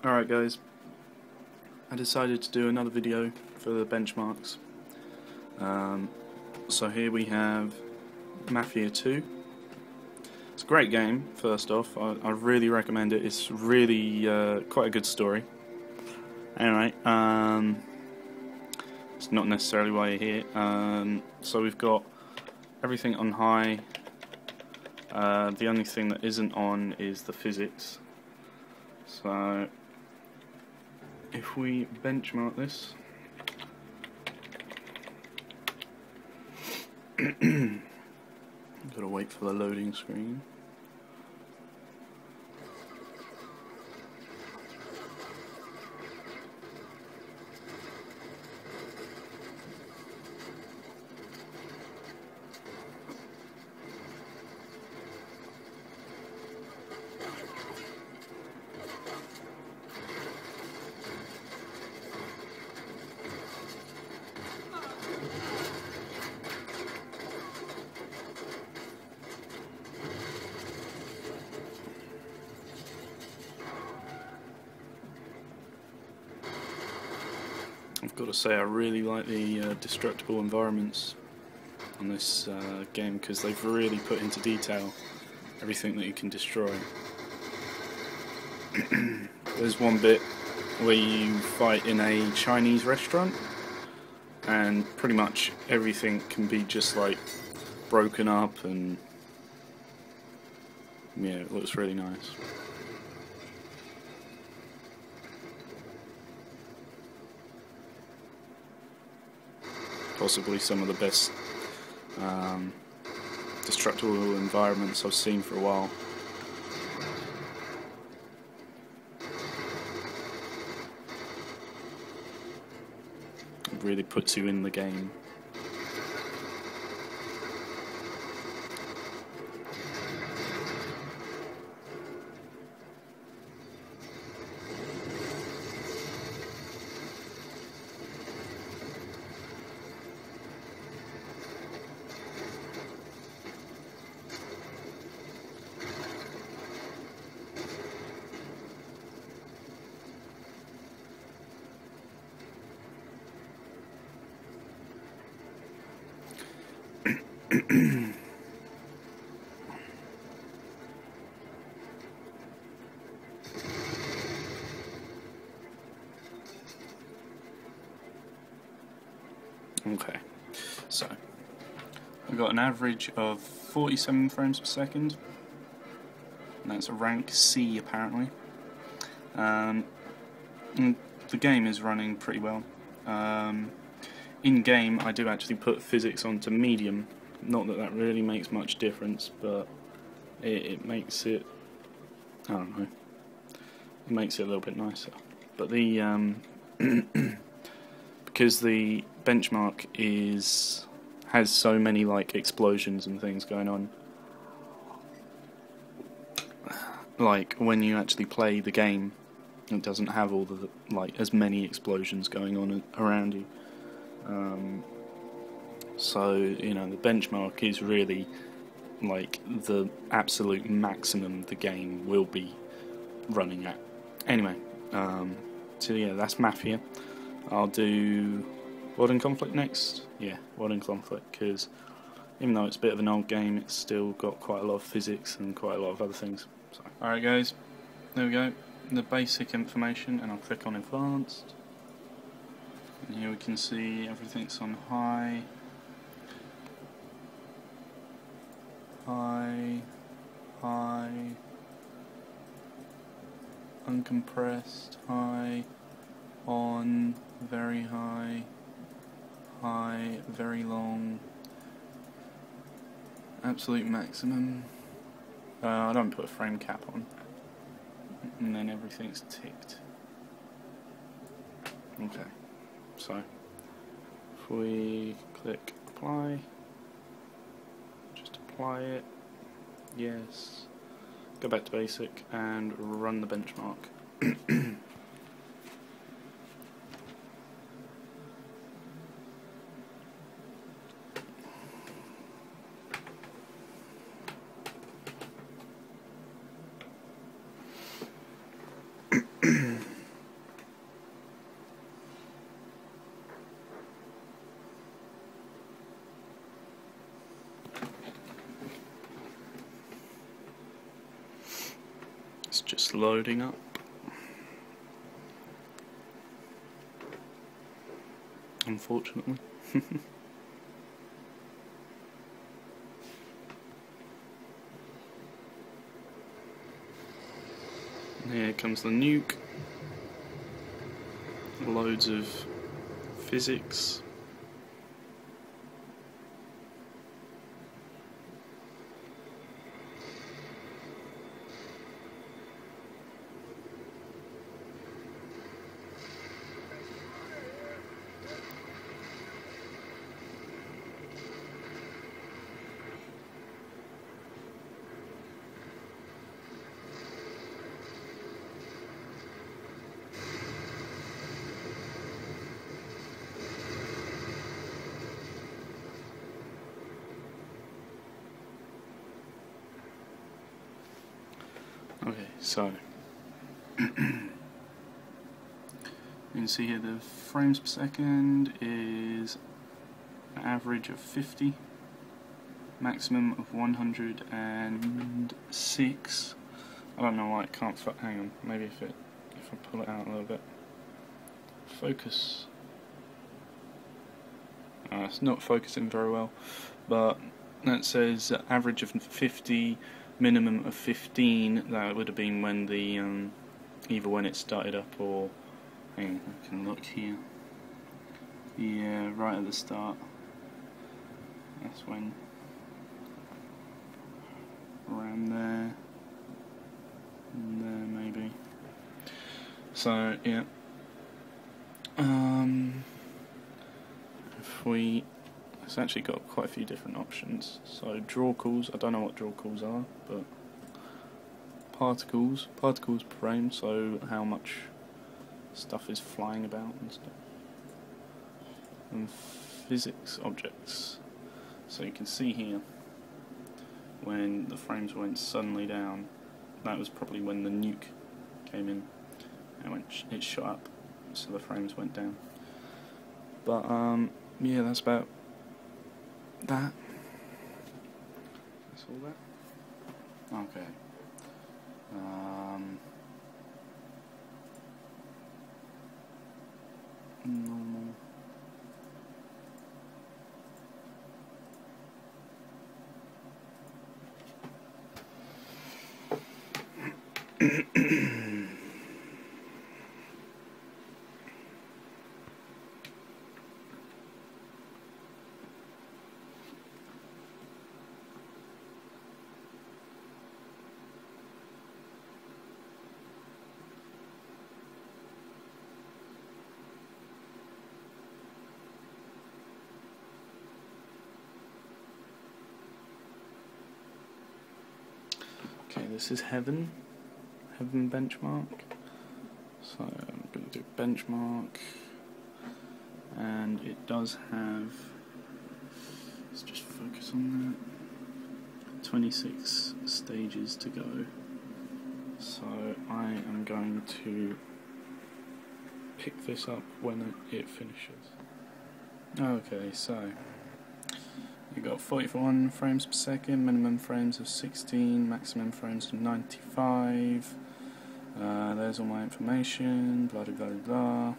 Alright guys, I decided to do another video for the benchmarks. So here we have Mafia 2. It's a great game, first off. I really recommend it. It's really quite a good story. Anyway, it's not necessarily why you're here. So we've got everything on high. The only thing that isn't on is the physics. So if we benchmark this, gotta wait for the loading screen. I've got to say I really like the destructible environments on this game, because they've really put into detail everything that you can destroy. There's one bit where you fight in a Chinese restaurant and pretty much everything can be just like broken up, and yeah, it looks really nice. Possibly some of the best destructible environments I've seen for a while. It really puts you in the game. Okay, so we've got an average of 47 frames per second, and that's a rank C apparently. And the game is running pretty well. In game I do actually put physics onto medium, not that that really makes much difference, but it makes it, I don't know, it makes it a little bit nicer. But the because the benchmark has so many like explosions and things going on, like when you actually play the game, it doesn't have all the like as many explosions going on around you. So you know, the benchmark is really like the absolute maximum the game will be running at. Anyway, so yeah, that's Mafia. I'll do World in Conflict next. Yeah, World in Conflict, because even though it's a bit of an old game, it's still got quite a lot of physics and quite a lot of other things. So, alright guys, there we go, the basic information, and I'll click on Advanced. And here we can see everything's on high. High, high, uncompressed, high, on, very high, high, very long, absolute maximum. I don't put a frame cap on, and then everything's ticked. Okay, so if we click apply, just apply it, yes, go back to basic and run the benchmark. just loading up. Unfortunately. Here comes the nuke. Loads of physics. Okay, so you can see here the frames per second is an average of 50, maximum of 106. I don't know why it can't. Hang on, maybe if I pull it out a little bit. Focus. It's not focusing very well, but that says average of 50. Minimum of 15. That would have been when the either when it started up or hang on, I can look here. Yeah, right at the start. That's when around there, and there maybe. So yeah. If we It's actually got quite a few different options. So draw calls, I don't know what draw calls are, but particles per frame, so how much stuff is flying about and stuff. And physics objects. So you can see here, when the frames went suddenly down, that was probably when the nuke came in, and it shot up, so the frames went down. But yeah, that's about that. That's all that. Okay. Normal. Okay, this is heaven benchmark. So I'm going to do benchmark, and it does have, let's just focus on that, 26 stages to go. So I am going to pick this up when it finishes. Okay, so you got 41 frames per second, minimum frames of 16, maximum frames of 95. There's all my information, blah blah blah blah.